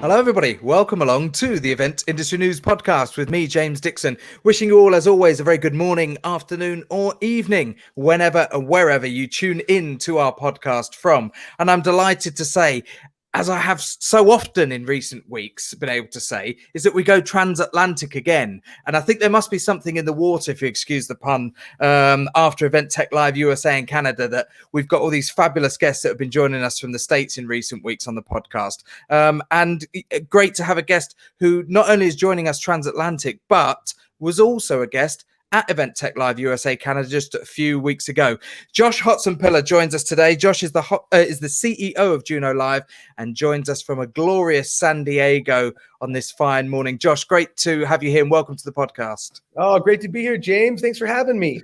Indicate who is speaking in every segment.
Speaker 1: Hello, everybody. Welcome along to the Event Industry News Podcast with me, James Dixon. Wishing you all, as always, a very good morning, afternoon, or evening, whenever and wherever you tune in to our podcast from. And I'm delighted to say, as I have so often in recent weeks been able to say, is that we go transatlantic again. And I think there must be something in the water, if you excuse the pun, after Event Tech Live USA and Canada, that we've got all these fabulous guests that have been joining us from the States in recent weeks on the podcast. And great to have a guest who not only is joining us transatlantic, but was also a guest at Event Tech Live USA Canada just a few weeks ago. Josh Hotsenpiller joins us today. Josh is the CEO of Juno Live and joins us from a glorious San Diego on this fine morning. Josh, great to have you here and welcome to the podcast.
Speaker 2: Oh, great to be here, James. Thanks for having me.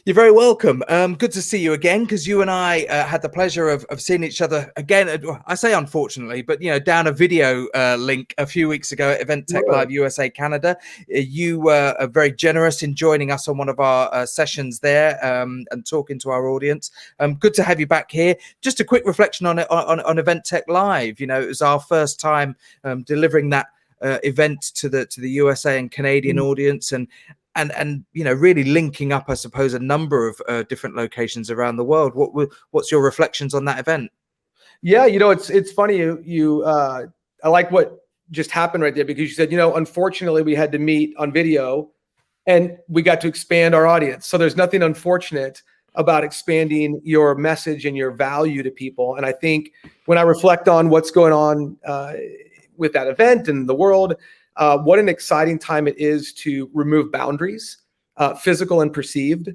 Speaker 1: You're very welcome. Good to see you again, because you and I had the pleasure of seeing each other again. I say unfortunately, but down a video link a few weeks ago at Event Tech Live USA Canada. You were very generous in joining us on one of our sessions there and talking to our audience. Good to have you back here. Just a quick reflection on it on Event Tech Live. It was our first time delivering that event to the USA and Canadian audience, and really linking up, I suppose, a number of different locations around the world. What's your reflections on that event?
Speaker 2: Yeah, it's funny. I like what just happened right there, because you said, unfortunately we had to meet on video and we got to expand our audience. So there's nothing unfortunate about expanding your message and your value to people. And I think when I reflect on what's going on with that event and the world, what an exciting time it is to remove boundaries, physical and perceived,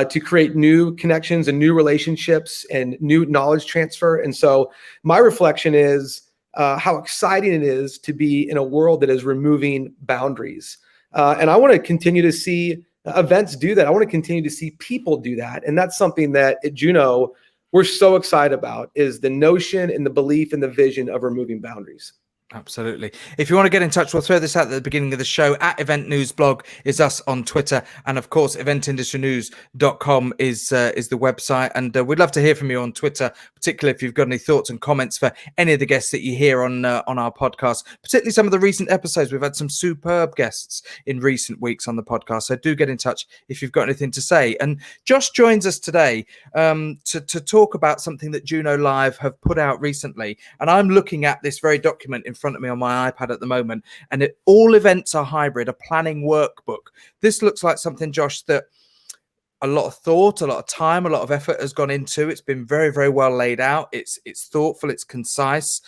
Speaker 2: to create new connections and new relationships and new knowledge transfer. And so my reflection is how exciting it is to be in a world that is removing boundaries. And I want to continue to see events do that. I want to continue to see people do that. And that's something that at Juno, we're so excited about, is the notion and the belief and the vision of removing boundaries.
Speaker 1: Absolutely. If you want to get in touch, we'll throw this out at the beginning of the show. At Event News Blog is us on Twitter. And of course, eventindustrynews.com is the website. And we'd love to hear from you on Twitter, particularly if you've got any thoughts and comments for any of the guests that you hear on our podcast, particularly some of the recent episodes. We've had some superb guests in recent weeks on the podcast. So do get in touch if you've got anything to say. And Josh joins us today to talk about something that Juno Live have put out recently. And I'm looking at this very document in front of me on my iPad at the moment, and all events are hybrid, a planning workbook. This looks like something, Josh, that a lot of thought, a lot of time, a lot of effort has gone into. It's been very, very well laid out. It's thoughtful, it's concise.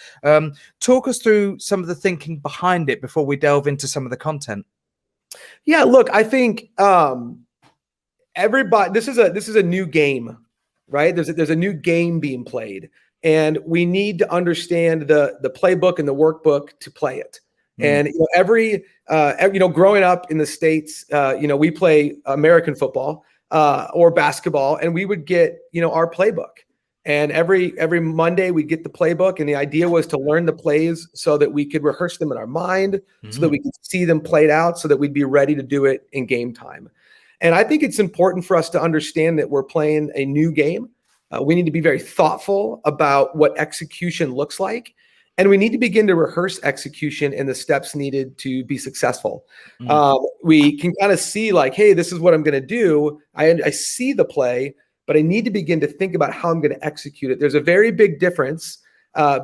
Speaker 1: Talk us through some of the thinking behind it before we delve into some of the content.
Speaker 2: Yeah, look, I think everybody, this is a new game, right? There's a new game being played. And we need to understand the playbook and the workbook to play it. And every growing up in the States, we play American football or basketball, and we would get our playbook. And every Monday we'd get the playbook, and the idea was to learn the plays so that we could rehearse them in our mind, so that we could see them played out, so that we'd be ready to do it in game time. And I think it's important for us to understand that we're playing a new game. We need to be very thoughtful about what execution looks like. And we need to begin to rehearse execution and the steps needed to be successful. We can kind of see like, hey, this is what I'm going to do. I see the play, but I need to begin to think about how I'm going to execute it. There's a very big difference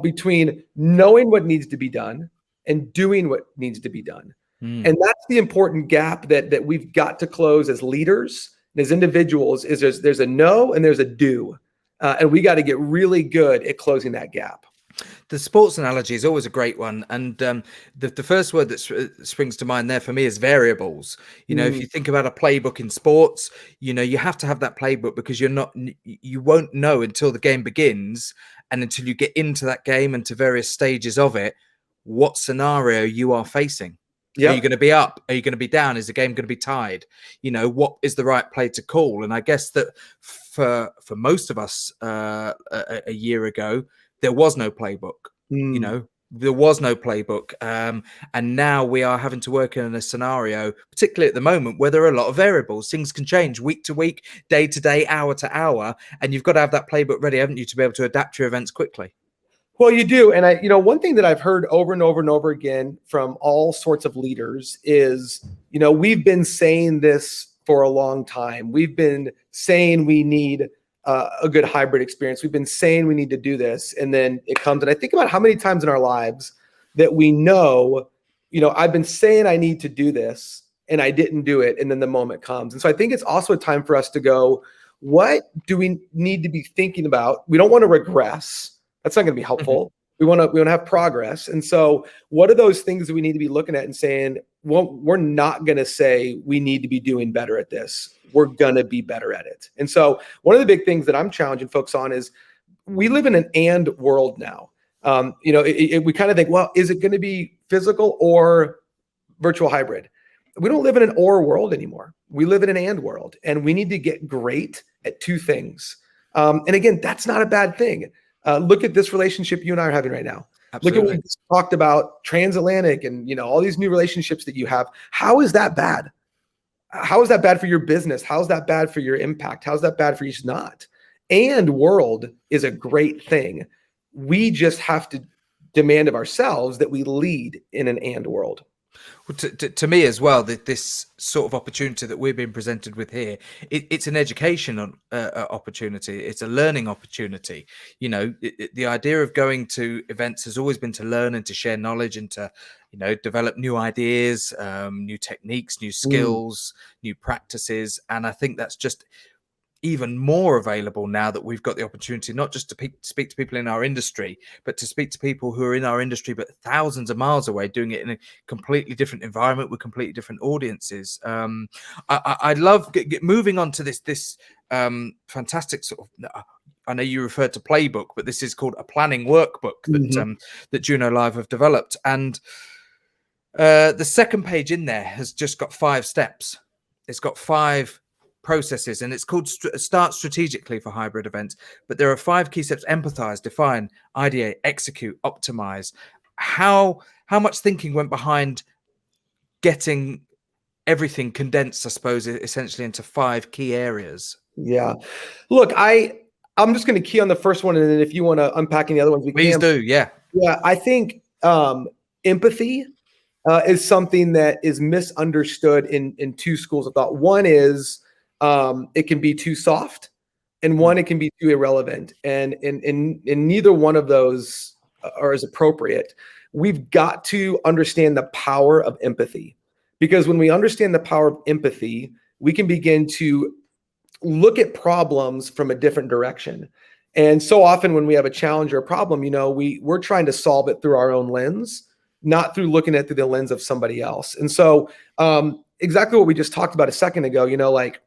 Speaker 2: between knowing what needs to be done and doing what needs to be done. And that's the important gap that we've got to close as leaders and as individuals. Is there's a know and there's a do. And we got to get really good at closing that gap.
Speaker 1: The sports analogy is always a great one. And the first word that springs to mind there for me is variables. If you think about a playbook in sports, you have to have that playbook, because you won't know until the game begins and until you get into that game and to various stages of it, what scenario you are facing. Yep. Are you going to be up? Are you going to be down? Is the game going to be tied? What is the right play to call? And I guess that for most of us a year ago, there was no playbook. There was no playbook. And now we are having to work in a scenario, particularly at the moment, where there are a lot of variables. Things can change week to week, day to day, hour to hour. And you've got to have that playbook ready, haven't you, to be able to adapt your events quickly?
Speaker 2: Well, you do. And one thing that I've heard over and over and over again from all sorts of leaders is, we've been saying this for a long time. We've been saying we need a good hybrid experience. We've been saying we need to do this. And then it comes, and I think about how many times in our lives that we know, I've been saying I need to do this and I didn't do it. And then the moment comes. And so I think it's also a time for us to go, what do we need to be thinking about? We don't want to regress. That's not going to be helpful. We want to have progress. And so what are those things that we need to be looking at and saying, well, we're not going to say we need to be doing better at this. We're going to be better at it. And so one of the big things that I'm challenging folks on is we live in an and world now. We kind of think, well, is it going to be physical or virtual hybrid? We don't live in an or world anymore. We live in an and world, and we need to get great at two things. And again, that's not a bad thing. Look at this relationship you and I are having right now. Absolutely. Look at what we just talked about, transatlantic and all these new relationships that you have. How is that bad? How is that bad for your business? How is that bad for your impact? How is that bad for you? It's not. And world is a great thing. We just have to demand of ourselves that we lead in an and world.
Speaker 1: Well, to me as well, this sort of opportunity that we're being presented with here, it's an education opportunity. It's a learning opportunity. The idea of going to events has always been to learn and to share knowledge and to, develop new ideas, new techniques, new skills, new practices. And I think that's just even more available now that we've got the opportunity not just to speak to people in our industry, but to speak to people who are in our industry but thousands of miles away, doing it in a completely different environment with completely different audiences. I love moving on to this fantastic sort of, I know you referred to playbook, but this is called a planning workbook that Juno Live have developed. And the second page in there has just got 5 steps. It's got 5 processes, and it's called Start Strategically for Hybrid Events. But there are 5 key steps: empathize, define, ideate, execute, optimize. How much thinking went behind getting everything condensed, I suppose, essentially into 5 key areas?
Speaker 2: Yeah. Look, I'm just going to key on the first one, and then if you want to unpack any other ones, we
Speaker 1: Please
Speaker 2: can.
Speaker 1: do. Yeah.
Speaker 2: Yeah. I think empathy is something that is misunderstood in 2 schools of thought. One is it can be too soft, and one, it can be too irrelevant. And neither one of those are as appropriate. We've got to understand the power of empathy, because when we understand the power of empathy, we can begin to look at problems from a different direction. And so often when we have a challenge or a problem, we're trying to solve it through our own lens, not through looking at it through the lens of somebody else. And so exactly what we just talked about a second ago, like,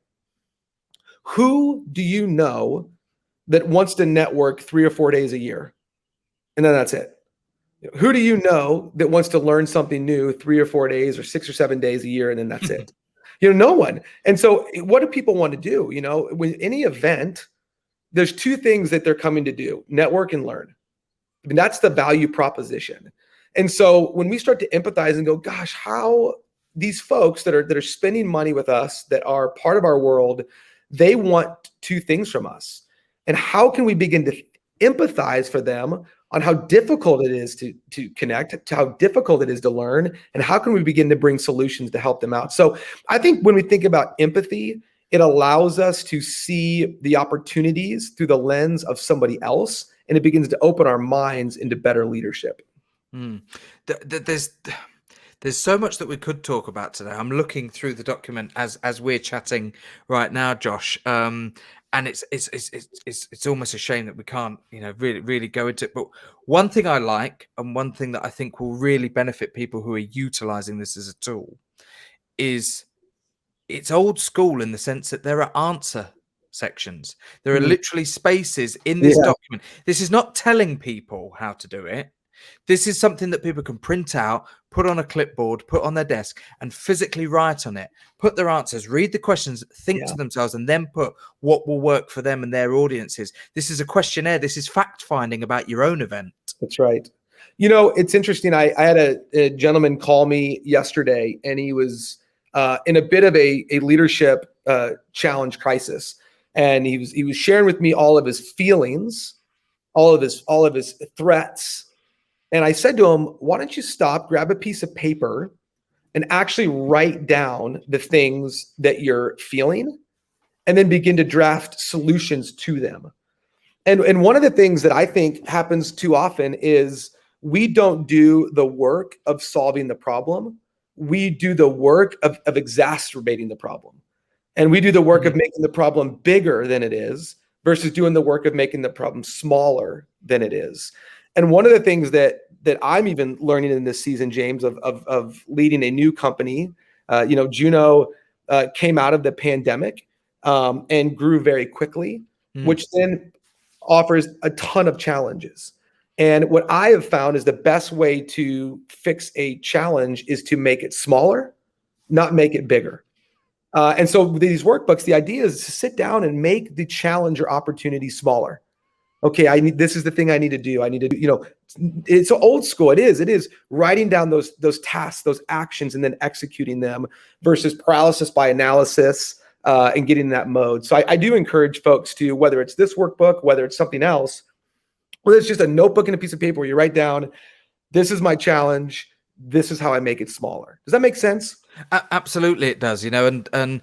Speaker 2: who do you know that wants to network 3 or 4 days a year? And then that's it. Who do you know that wants to learn something new 3 or 4 days or 6 or 7 days a year? And then that's it. No one. And so what do people want to do? With any event, there's 2 things that they're coming to do: network and learn. I mean, that's the value proposition. And so when we start to empathize and go, gosh, how these folks that are spending money with us, that are part of our world, they want 2 things from us. And how can we begin to empathize for them on how difficult it is to connect, to how difficult it is to learn, and how can we begin to bring solutions to help them out? So I think when we think about empathy, it allows us to see the opportunities through the lens of somebody else, and it begins to open our minds into better leadership.
Speaker 1: There's so much that we could talk about today. I'm looking through the document as we're chatting right now, Josh, and it's almost a shame that we can't, really go into it. But one thing I like, and one thing that I think will really benefit people who are utilizing this as a tool, is it's old school in the sense that there are answer sections. There are literally spaces in this document. This is not telling people how to do it. This is something that people can print out, put on a clipboard, put on their desk, and physically write on it, put their answers, read the questions, think to themselves, and then put what will work for them and their audiences. This is a questionnaire. This is fact finding about your own event.
Speaker 2: That's right. It's interesting. I had a gentleman call me yesterday, and he was in a bit of a leadership challenge crisis. And he was sharing with me all of his feelings all of his threats. And I said to him, why don't you stop, grab a piece of paper, and actually write down the things that you're feeling, and then begin to draft solutions to them. And one of the things that I think happens too often is we don't do the work of solving the problem. We do the work of exacerbating the problem. And we do the work of making the problem bigger than it is versus doing the work of making the problem smaller than it is. And one of the things that I'm even learning in this season, James, of leading a new company, Juno came out of the pandemic and grew very quickly, which then offers a ton of challenges. And what I have found is the best way to fix a challenge is to make it smaller, not make it bigger. And so with these workbooks, the idea is to sit down and make the challenge or opportunity smaller. Okay, this is the thing I need to do. I need to, it's old school. It is writing down those tasks, those actions, and then executing them versus paralysis by analysis and getting in that mode. So I do encourage folks to, whether it's this workbook, whether it's something else, whether it's just a notebook and a piece of paper where you write down, this is my challenge, this is how I make it smaller. Does that make sense?
Speaker 1: Absolutely, it does. And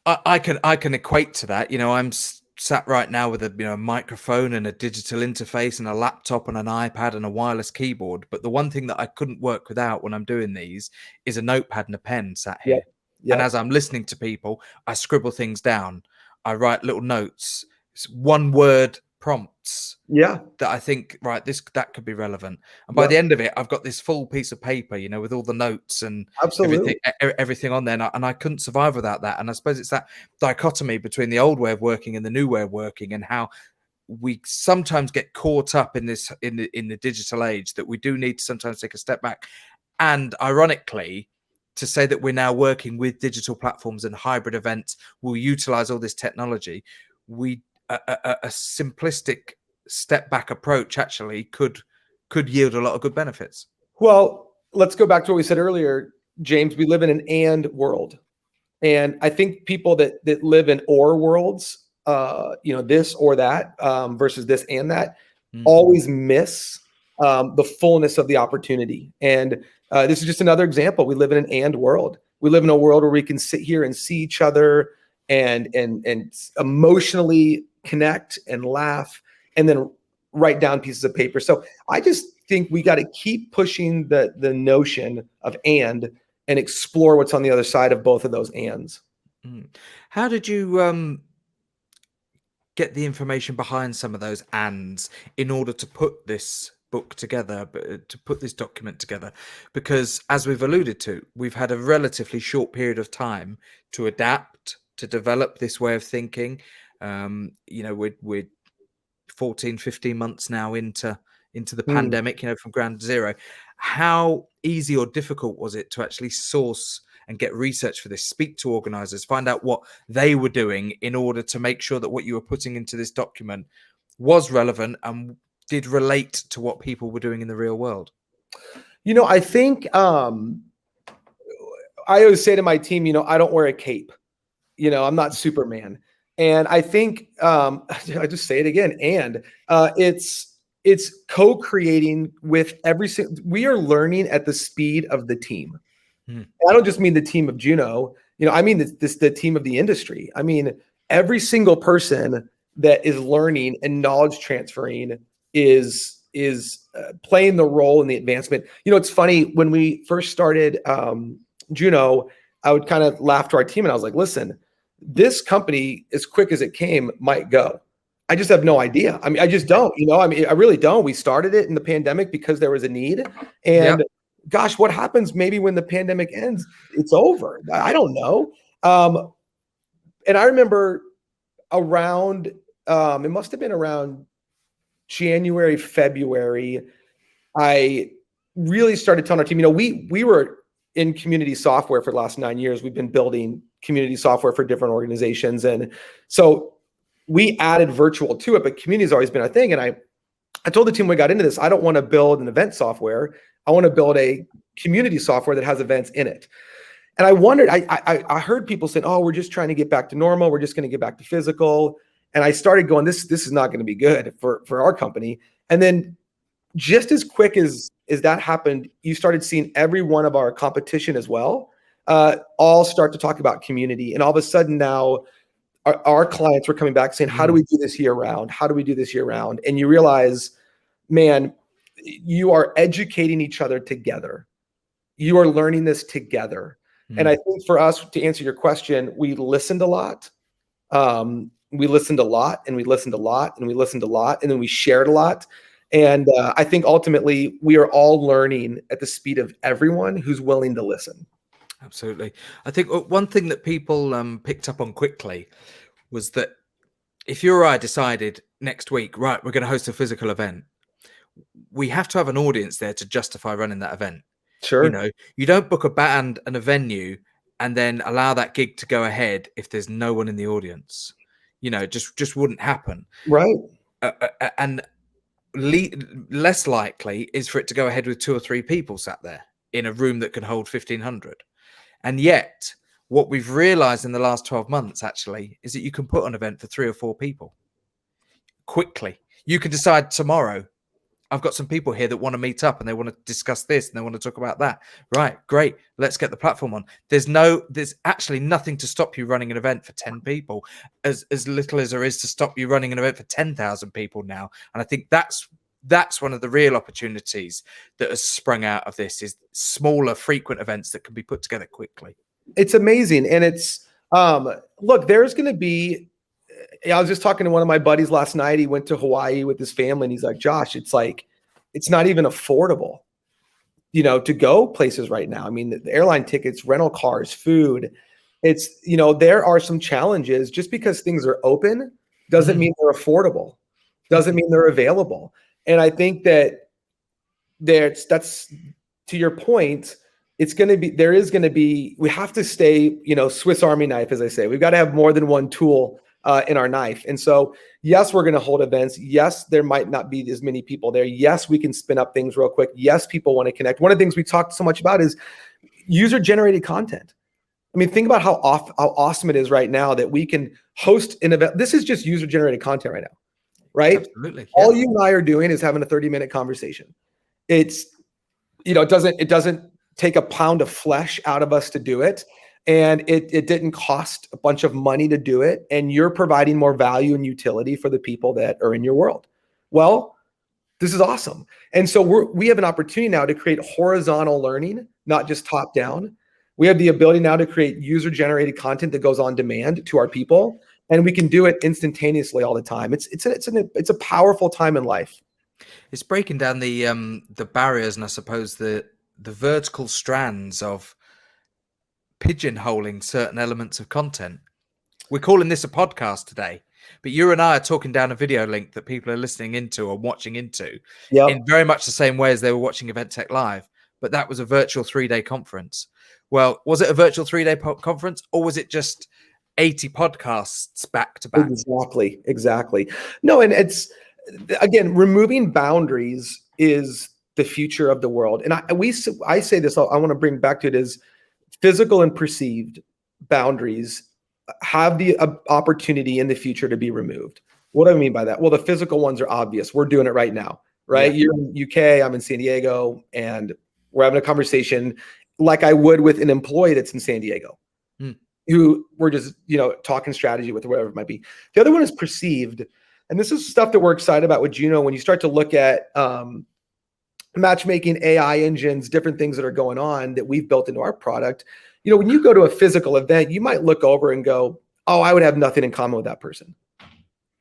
Speaker 1: I can equate to that. I'm sat right now with a microphone and a digital interface and a laptop and an iPad and a wireless keyboard. But the one thing that I couldn't work without when I'm doing these is a notepad and a pen sat here.
Speaker 2: Yeah.
Speaker 1: And as I'm listening to people, I scribble things down. I write little notes, one word prompts. That I think, right, that could be relevant. And by the end of it, I've got this full piece of paper, with all the notes and everything on there. And I couldn't survive without that. And I suppose it's that dichotomy between the old way of working and the new way of working, and how we sometimes get caught up in this, in the digital age, that we do need to sometimes take a step back. And ironically, to say that we're now working with digital platforms and hybrid events will utilize all this technology, a simplistic step back approach actually could yield a lot of good benefits. Well,
Speaker 2: let's go back to what we said earlier, James. We live in an and world. And I think people that live in or worlds, this or that versus this and that, always miss the fullness of the opportunity. And this is just another example. We live in an and world. We live in a world where we can sit here and see each other and emotionally connect and laugh and then write down pieces of paper. So I just think we got to keep pushing the notion of and explore what's on the other side of both of those ands.
Speaker 1: How did you get the information behind some of those ands in order to put this book together, to put this document together? Because as we've alluded to, we've had a relatively short period of time to adapt, to develop this way of thinking. We're 14, 15 months now into the pandemic, from ground zero. How easy or difficult was it to actually source and get research for this, speak to organizers, find out what they were doing in order to make sure that what you were putting into this document was relevant and did relate to what people were doing in the real world?
Speaker 2: I think I always say to my team, I don't wear a cape. I'm not Superman. And I think I just say it again. And it's co-creating with we are learning at the speed of the team. I don't just mean the team of Juno. I mean the team of the industry. I mean, every single person that is learning and knowledge transferring is playing the role in the advancement. It's funny, when we first started Juno, I would kind of laugh to our team and I was like, listen, this company, as quick as it came, might go. I just have no idea. I mean, I just don't, I really don't. We started it in the pandemic because there was a need. And gosh, what happens maybe when the pandemic ends? It's over. I don't know. And I remember around, it must have been around January, February, I really started telling our team, we were in community software for the last 9 years. We've been building community software for different organizations. And so we added virtual to it, but community has always been our thing. And I told the team when we got into this, I don't want to build an event software. I want to build a community software that has events in it. And I wondered, I heard people saying, oh, we're just trying to get back to normal. We're just going to get back to physical. And I started going, this is not going to be good for our company. And then just as quick as that happened, you started seeing every one of our competition as well, all start to talk about community. And all of a sudden now our clients were coming back saying, how do we do this year round? How do we do this year round? And you realize, man, you are educating each other together. You are learning this together. And I think for us, to answer your question, we listened a lot. We listened a lot, and we listened a lot, and we listened a lot, and then we shared a lot. And I think ultimately we are all learning at the speed of everyone who's willing to listen.
Speaker 1: Absolutely. I think one thing that people picked up on quickly was that if you or I decided next week, right, we're going to host a physical event, we have to have an audience there to justify running that event.
Speaker 2: Sure.
Speaker 1: You know, you don't book a band and a venue and then allow that gig to go ahead if there's no one in the audience. You know, just wouldn't happen.
Speaker 2: Right.
Speaker 1: And less likely is for it to go ahead with 2 or 3 people sat there in a room that can hold 1,500. And yet, what we've realized in the last 12 months actually is that you can put an event for 3 or 4 people quickly. You can decide tomorrow, I've got some people here that want to meet up and they want to discuss this and they want to talk about that. Right, great. Let's get the platform on. There's actually nothing to stop you running an event for 10 people, as little as there is to stop you running an event for 10,000 people now. And I think that's one of the real opportunities that has sprung out of this, is smaller, frequent events that can be put together quickly. It's
Speaker 2: amazing. And it's, look, there's going to be, I was just talking to one of my buddies last night. He went to Hawaii with his family and he's like, Josh, it's not even affordable, to go places right now. I mean, the airline tickets, rental cars, food, there are some challenges. Just because things are open doesn't mean they're affordable, doesn't mean they're available. And I think that that's to your point, we have to stay, Swiss Army knife, as I say. We've got to have more than one tool in our knife. And so, yes, we're going to hold events. Yes, there might not be as many people there. Yes, we can spin up things real quick. Yes, people want to connect. One of the things we talked so much about is user-generated content. I mean, think about how awesome it is right now that we can host an event. This is just user-generated content right now, right?
Speaker 1: Absolutely. Yeah.
Speaker 2: All you and I are doing is having a 30-minute conversation. It doesn't take a pound of flesh out of us to do it. And it didn't cost a bunch of money to do it. And you're providing more value and utility for the people that are in your world. Well, this is awesome. And so we have an opportunity now to create horizontal learning, not just top down. We have the ability now to create user-generated content that goes on demand to our people. And we can do it instantaneously all the time. It's a powerful time in life.
Speaker 1: It's breaking down the barriers and I suppose the vertical strands of pigeonholing certain elements of content. We're calling this a podcast today, but you and I are talking down a video link that people are listening into or watching into in very much the same way as they were watching Event Tech Live, but that was a virtual 3-day conference. Well, was it a virtual 3-day conference or was it just 80 podcasts back to back?
Speaker 2: Exactly. No, and it's, again, removing boundaries is the future of the world. And I say this, I want to bring back to it, is physical and perceived boundaries have the opportunity in the future to be removed. What do I mean by that? Well, the physical ones are obvious. We're doing it right now, right? Yeah. You're in UK, I'm in San Diego, and we're having a conversation like I would with an employee that's in San Diego, who we're just, talking strategy with, or whatever it might be. The other one is perceived. And this is stuff that we're excited about with Juno. When you start to look at matchmaking, AI engines, different things that are going on that we've built into our product. When you go to a physical event, you might look over and go, oh, I would have nothing in common with that person.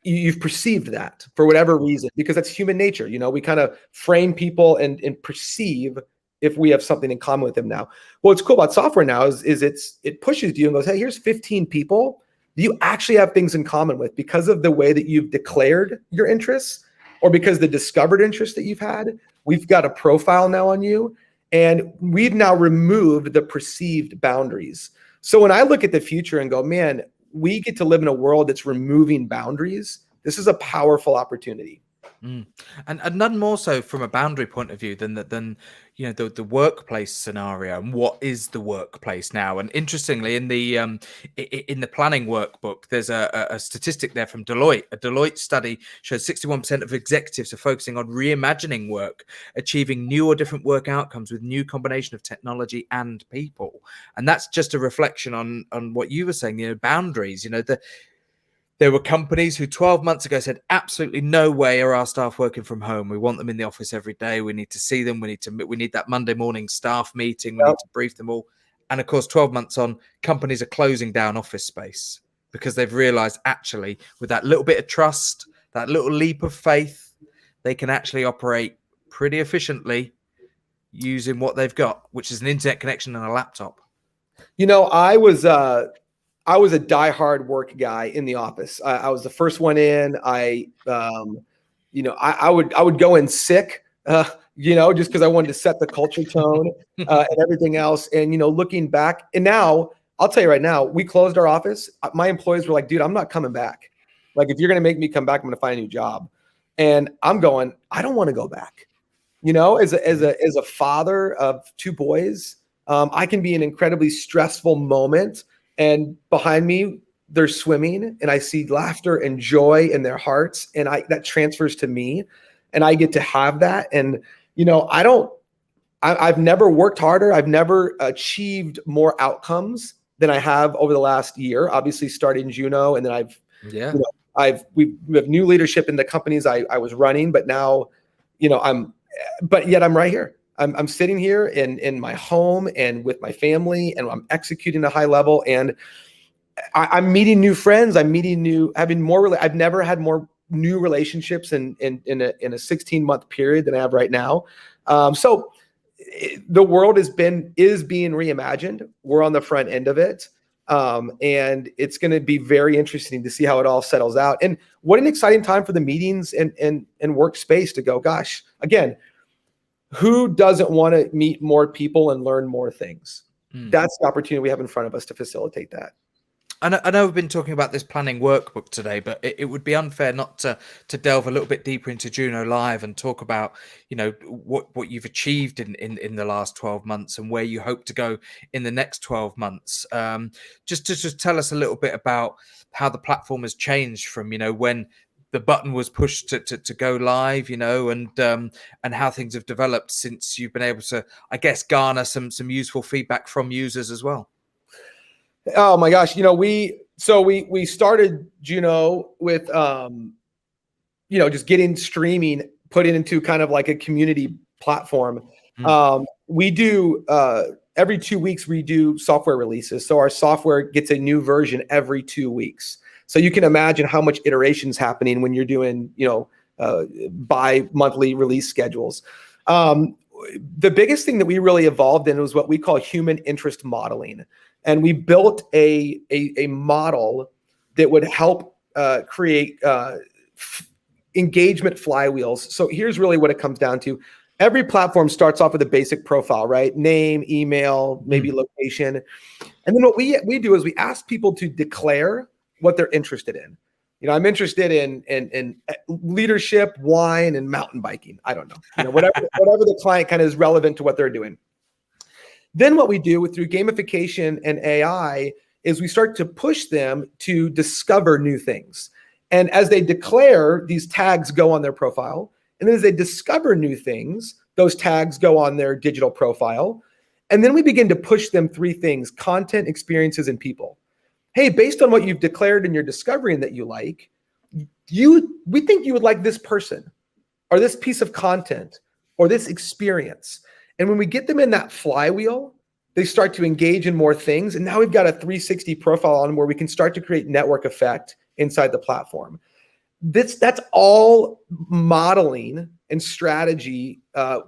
Speaker 2: You've perceived that for whatever reason, because that's human nature. We kind of frame people and perceive if we have something in common with them now. What's cool about software now is it pushes you and goes, hey, here's 15 people that you actually have things in common with because of the way that you've declared your interests or because the discovered interests that you've had. We've got a profile now on you, and we've now removed the perceived boundaries. So when I look at the future and go, man, we get to live in a world that's removing boundaries. This is a powerful opportunity.
Speaker 1: Mm. And none more so from a boundary point of view than the workplace scenario, and what is the workplace now. And interestingly, in the planning workbook, there's a statistic there from Deloitte. A Deloitte study shows 61% of executives are focusing on reimagining work, achieving new or different work outcomes with new combination of technology and people. And that's just a reflection on what you were saying, boundaries. There were companies who 12 months ago said, absolutely no way are our staff working from home. We want them in the office every day. We need to see them. We need that Monday morning staff meeting. We need to brief them all. And of course, 12 months on, companies are closing down office space because they've realized, actually, with that little bit of trust, that little leap of faith, they can actually operate pretty efficiently using what they've got, which is an internet connection and a laptop.
Speaker 2: I was a diehard work guy in the office. I was the first one in. I would go in sick, just because I wanted to set the culture tone and everything else. And looking back, and now I'll tell you right now, we closed our office. My employees were like, "Dude, I'm not coming back. Like, if you're gonna make me come back, I'm gonna find a new job." And I'm going, I don't want to go back. As a father of two boys, I can be an incredibly stressful moment. And behind me, they're swimming, and I see laughter and joy in their hearts, and that transfers to me, and I get to have that. And I've never worked harder. I've never achieved more outcomes than I have over the last year. Obviously, starting Juno, and then we have new leadership in the companies I was running, but now, I'm right here. I'm sitting here in my home and with my family, and I'm executing at a high level, and I'm meeting new friends. I've never had more new relationships in a 16-month period than I have right now. So the world is being reimagined. We're on the front end of it. And it's going to be very interesting to see how it all settles out. And what an exciting time for the meetings and workspace to go, gosh, again, who doesn't want to meet more people and learn more things? That's the opportunity we have in front of us to facilitate that.
Speaker 1: I know we've been talking about this planning workbook today, but it would be unfair not to delve a little bit deeper into Juno Live and talk about, what you've achieved in the last 12 months and where you hope to go in the next 12 months. Just tell us a little bit about how the platform has changed from, when the button was pushed to go live, and how things have developed since you've been able to, I guess, garner some useful feedback from users as well.
Speaker 2: Oh my gosh. We started Juno with, just getting streaming, put it into kind of like a community platform. We do, every 2 weeks, we do software releases. So our software gets a new version every 2 weeks. So you can imagine how much iterations happening when you're doing, bi-monthly release schedules. The biggest thing that we really evolved in was what we call human interest modeling. And we built a model that would help create engagement flywheels. So here's really what it comes down to. Every platform starts off with a basic profile, right? Name, email, maybe location. And then what we do is we ask people to declare what they're interested in. I'm interested in leadership, wine, and mountain biking. I don't know. Whatever the client kind of is relevant to what they're doing. Then what we do through gamification and AI is we start to push them to discover new things. And as they declare, these tags go on their profile. And then as they discover new things, those tags go on their digital profile. And then we begin to push them 3 things: content, experiences, and people. Hey, based on what you've declared in your discovery and that you like, we think you would like this person or this piece of content or this experience. And when we get them in that flywheel, they start to engage in more things. And now we've got a 360 profile on where we can start to create network effect inside the platform. That's all modeling and strategy,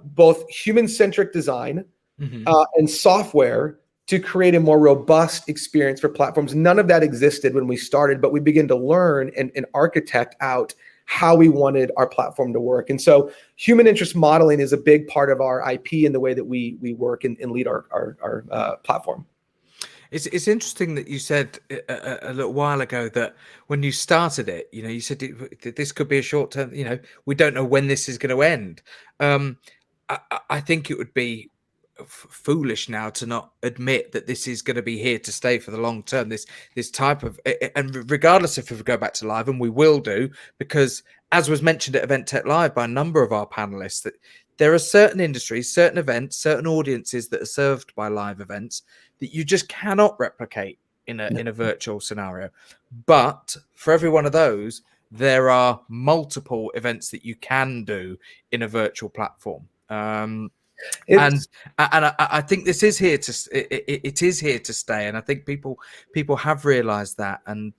Speaker 2: both human-centric design and software, to create a more robust experience for platforms. None of that existed when we started, but we began to learn and architect out how we wanted our platform to work. And so human interest modeling is a big part of our IP and the way that we work and lead our platform.
Speaker 1: It's interesting that you said a little while ago that when you started it, you said this could be a short term. We don't know when this is going to end. I think it would be foolish now to not admit that this is going to be here to stay for the long term. This type of, and regardless if we go back to live, and we will do, because as was mentioned at Event Tech Live by a number of our panelists, that there are certain industries, certain events, certain audiences that are served by live events that you just cannot replicate in a virtual scenario. But for every one of those, there are multiple events that you can do in a virtual platform. And I think this is here to it is here to stay, and I think people have realised that. And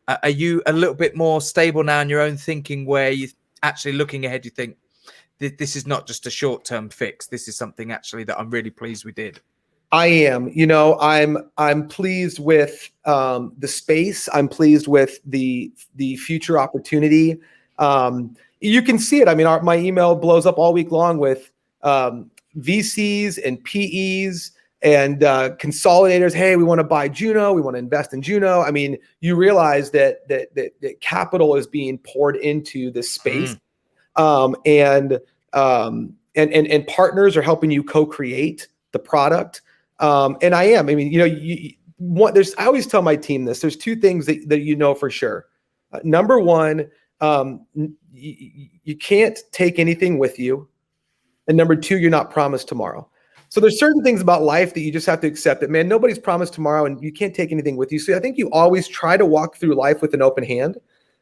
Speaker 1: are you a little bit more stable now in your own thinking, where you actually looking ahead, you think this is not just a short-term fix, this is something actually that I'm really pleased we did?
Speaker 2: I am, I'm pleased with the space. I'm pleased with the future opportunity. You can see it. I mean, my email blows up all week long with VCs and PEs and consolidators. Hey, we want to buy Juno. We want to invest in Juno. I mean, you realize that capital is being poured into this space, and partners are helping you co-create the product. And I am. I mean, I always tell my team this. There's two things that for sure. Number one, you can't take anything with you. And number two, you're not promised tomorrow. So there's certain things about life that you just have to accept that, man, nobody's promised tomorrow and you can't take anything with you. So I think you always try to walk through life with an open hand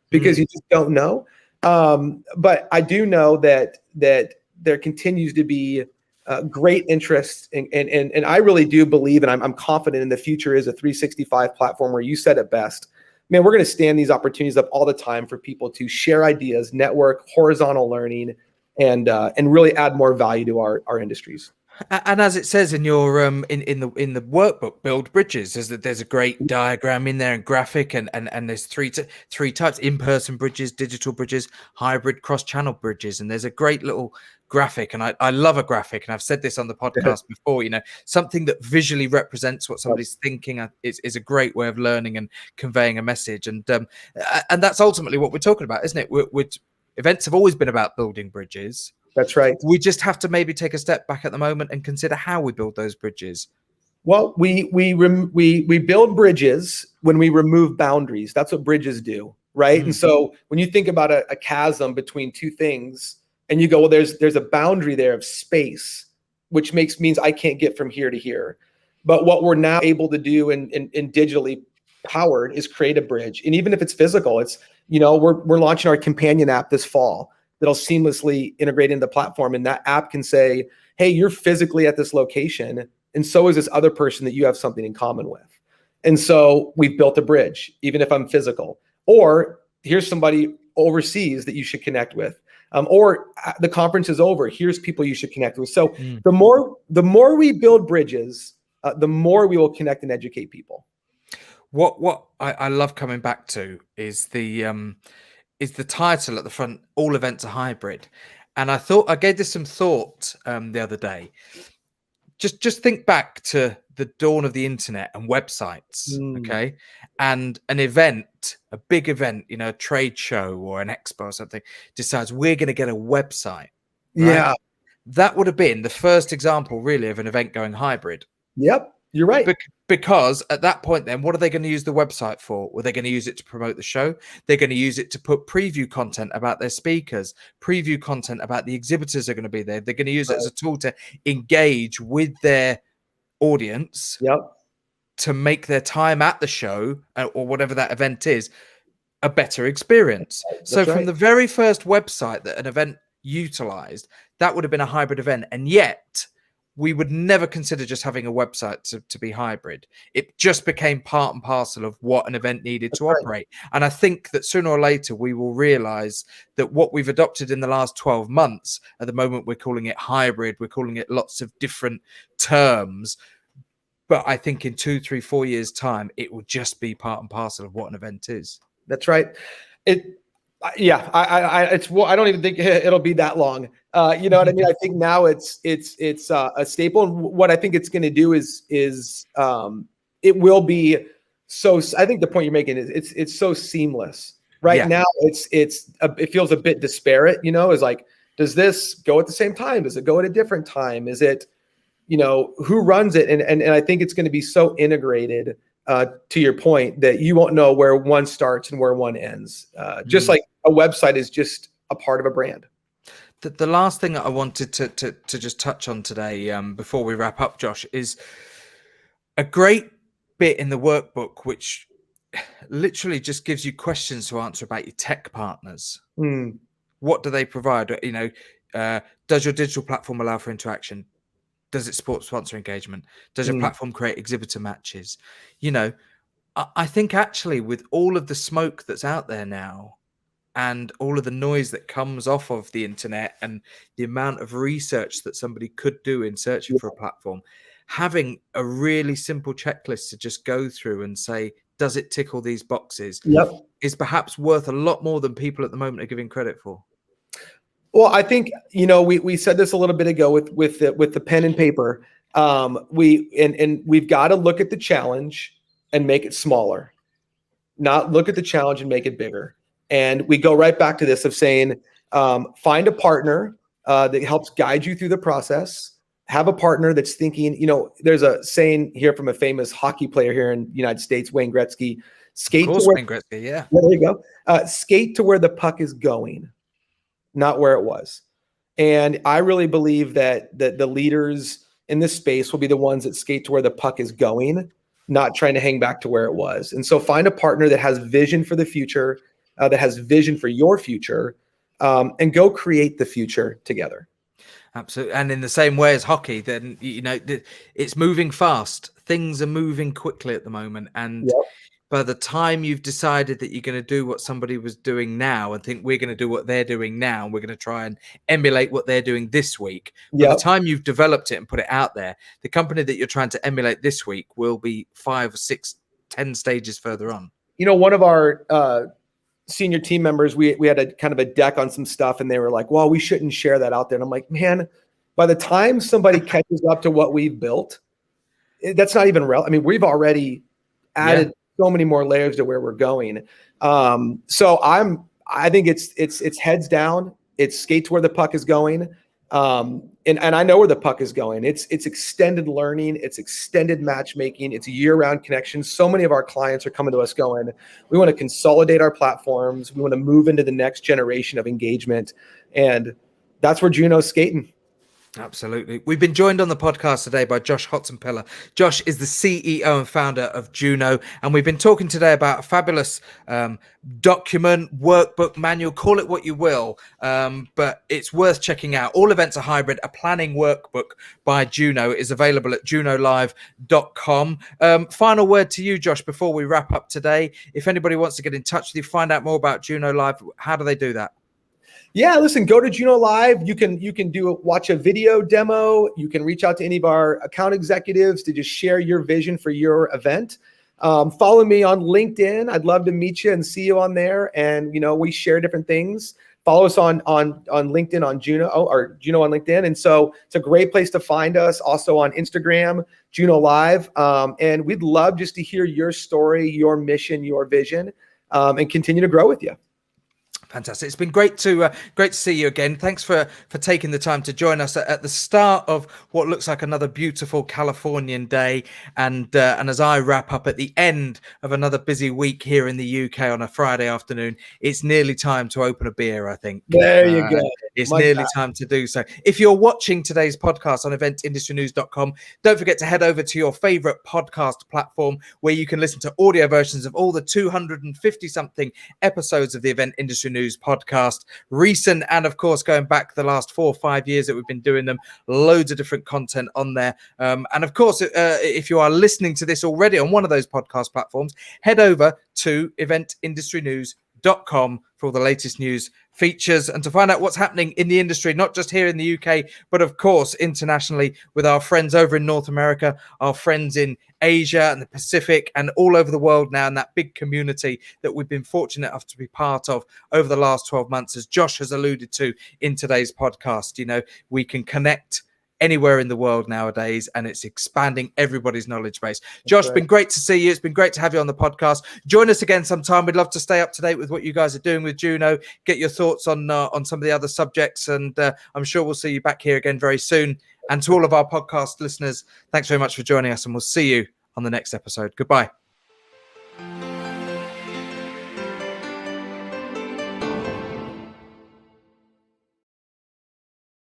Speaker 2: because you just don't know. But I do know that there continues to be great interest, and I really do believe, and I'm confident in the future is a 365 platform where you said it best. Man, we're going to stand these opportunities up all the time for people to share ideas, network, horizontal learning, and really add more value to our industries.
Speaker 1: And as it says in your in the workbook, build bridges, there's a great diagram in there and graphic, and there's three types: in-person bridges, digital bridges, hybrid, cross-channel bridges. And there's a great little graphic, and I love a graphic, and I've said this on the podcast before. Something that visually represents what somebody's thinking is a great way of learning and conveying a message. And that's ultimately what we're talking about, isn't it? Events have always been about building bridges.
Speaker 2: That's right.
Speaker 1: We just have to maybe take a step back at the moment and consider how we build those bridges.
Speaker 2: Well, we build bridges when we remove boundaries. That's what bridges do, right? And so when you think about a chasm between two things, and you go, well, there's a boundary there of space, which means I can't get from here to here. But what we're now able to do in digitally powered is create a bridge. And even if it's physical, it's we're launching our companion app this fall that'll seamlessly integrate into the platform. And that app can say, hey, you're physically at this location, and so is this other person that you have something in common with. And so we've built a bridge, even if I'm physical. Or here's somebody overseas that you should connect with. Or the conference is over, here's people you should connect with. So the more we build bridges, the more we will connect and educate people.
Speaker 1: What I love coming back to is the title at the front, all events are hybrid. And I thought I gave this some thought the other day. Just think back to the dawn of the internet and websites, okay? And an event, a big event, a trade show or an expo or something, decides we're going to get a website. Right?
Speaker 2: Yeah.
Speaker 1: That would have been the first example, really, of an event going hybrid.
Speaker 2: Yep. You're right.
Speaker 1: Because at that point, then, what are they going to use the website for? Well, they're going to use it to promote the show. They're going to use it to put preview content about their speakers, preview content about the exhibitors are going to be there. They're going to use it as a tool to engage with their audience to make their time at the show or whatever that event is a better experience. From the very first website that an event utilized, that would have been a hybrid event. And yet we would never consider just having a website to be hybrid. It just became part and parcel of what an event needed to operate. And I think that sooner or later, we will realize that what we've adopted in the last 12 months, at the moment, we're calling it hybrid. We're calling it lots of different terms. But I think in 2, 3, 4 years' time, it will just be part and parcel of what an event is.
Speaker 2: That's right. I don't even think it'll be that long. You know what I mean? I think now it's a staple. And what I think it's going to do is it will be so. I think the point you're making is it's so seamless right now. It feels a bit disparate. Is like, does this go at the same time? Does it go at a different time? Is it, who runs it? And I think it's going to be so integrated, to your point, that you won't know where one starts and where one ends. Just like a website is just a part of a brand.
Speaker 1: The last thing that I wanted to just touch on today, before we wrap up, Josh, is a great bit in the workbook, which literally just gives you questions to answer about your tech partners. What do they provide? Does your digital platform allow for interaction? Does it support sponsor engagement? Does your platform create exhibitor matches? I think actually with all of the smoke that's out there now and all of the noise that comes off of the internet and the amount of research that somebody could do in searching for a platform, having a really simple checklist to just go through and say, does it tick all these boxes, is perhaps worth a lot more than people at the moment are giving credit for.
Speaker 2: Well, I think, we said this a little bit ago with the pen and paper. We've got to look at the challenge and make it smaller, not look at the challenge and make it bigger. And we go right back to this of saying, find a partner that helps guide you through the process. Have a partner that's thinking, there's a saying here from a famous hockey player here in the United States, Wayne Gretzky, skate to where,
Speaker 1: Wayne Gretzky, yeah.
Speaker 2: There you go. Skate to where the puck is going, not where it was. And I really believe that the leaders in this space will be the ones that skate to where the puck is going, not trying to hang back to where it was. And so find a partner that has vision for the future, that has vision for your future, and go create the future together.
Speaker 1: Absolutely. And in the same way as hockey, then, it's moving fast. Things are moving quickly at the moment. And by the time you've decided that you're going to do what somebody was doing now and think we're going to do what they're doing now, and we're going to try and emulate what they're doing this week, by the time you've developed it and put it out there, the company that you're trying to emulate this week will be 5 or 6, 10 stages further on.
Speaker 2: One of our senior team members, we had a kind of a deck on some stuff, and they were like, well, we shouldn't share that out there. And I'm like, man, by the time somebody catches up to what we've built, that's not even relevant. I mean, we've already added so many more layers to where we're going. So I think it's heads down. It's skate to where the puck is going. And I know where the puck is going. It's extended learning. It's extended matchmaking. It's year-round connections. So many of our clients are coming to us going, we want to consolidate our platforms. We want to move into the next generation of engagement. And that's where Juno's skating.
Speaker 1: Absolutely. We've been joined on the podcast today by Josh Hotsenpiller. Josh is the CEO and founder of Juno, and we've been talking today about a fabulous document, workbook, manual, call it what you will, but it's worth checking out. All events are hybrid. A planning workbook by Juno is available at junolive.com. Final word to you, Josh, before we wrap up today. If anybody wants to get in touch with you, find out more about Juno Live, how do they do that?
Speaker 2: Yeah, listen, go to Juno Live. You can watch a video demo. You can reach out to any of our account executives to just share your vision for your event. Follow me on LinkedIn. I'd love to meet you and see you on there. And we share different things. Follow us on LinkedIn on Juno, or Juno on LinkedIn. And so it's a great place to find us. Also on Instagram, Juno Live. And we'd love just to hear your story, your mission, your vision, and continue to grow with you.
Speaker 1: Fantastic. It's been great to see you again. Thanks for taking the time to join us at the start of what looks like another beautiful Californian day. And as I wrap up at the end of another busy week here in the UK on a Friday afternoon, it's nearly time to open a beer, I think.
Speaker 2: There you go.
Speaker 1: It's nearly time to do so. If you're watching today's podcast on eventindustrynews.com, don't forget to head over to your favorite podcast platform where you can listen to audio versions of all the 250-something episodes of the Event Industry News podcast, recent and of course going back the last 4 or 5 years that we've been doing them. Loads of different content on there, and of course if you are listening to this already on one of those podcast platforms, head over to eventindustrynews.com for all the latest news, features, and to find out what's happening in the industry, not just here in the UK, but of course internationally with our friends over in North America, our friends in Asia and the Pacific, and all over the world now, and that big community that we've been fortunate enough to be part of over the last 12 months. As Josh has alluded to in today's podcast, we can connect anywhere in the world nowadays, and it's expanding everybody's knowledge base. Josh,
Speaker 2: right.
Speaker 1: been great to see you. It's been great to have you on the podcast. Join us again sometime. We'd love to stay up to date with what you guys are doing with Juno, get your thoughts on some of the other subjects, and I'm sure we'll see you back here again very soon. And to all of our podcast listeners, thanks very much for joining us, and we'll see you on the next episode. Goodbye.